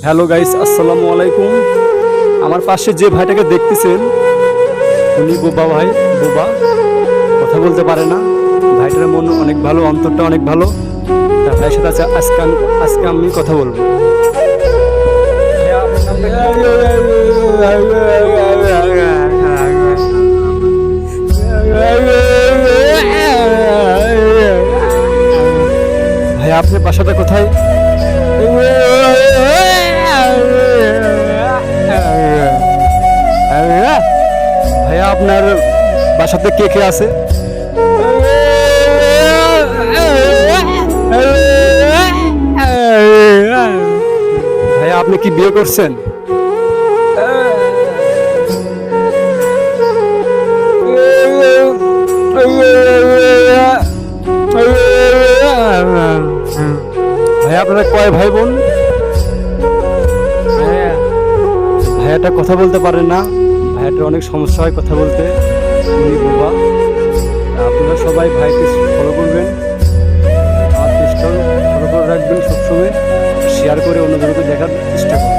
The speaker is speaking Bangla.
হ্যালো গাইস, আসসালামু আলাইকুম। আমার পাশে যে ভাইটাকে দেখতেছেন উনি বোবা ভাই, বোবা, কথা বলতে পারে না। ভাইটার মন অনেক ভালো, অন্তরটা অনেক ভালো। তার ভাইয়ের সাথে আজকে আমি কথা বলবো। ভাই আপনার বাসাটা কোথায়? ভাইয়া আপনার বাসাতে কে কে আছে? ভাইয়া আপনি কি বিয়ে করছেন? ভাইয়া আপনারা কয় ভাই বোন? ভাইয়াটা কথা বলতে পারে না, ভাইয়াটার অনেক সমস্যা হয় কথা বলতে, উনি বোবা। আপনারা সবাই ভাইকে ফলো করবেন, আমার পেজটাও ফলো করে রাখবেন, সবসময় শেয়ার করে অন্যজনকে দেখার চেষ্টা করবেন।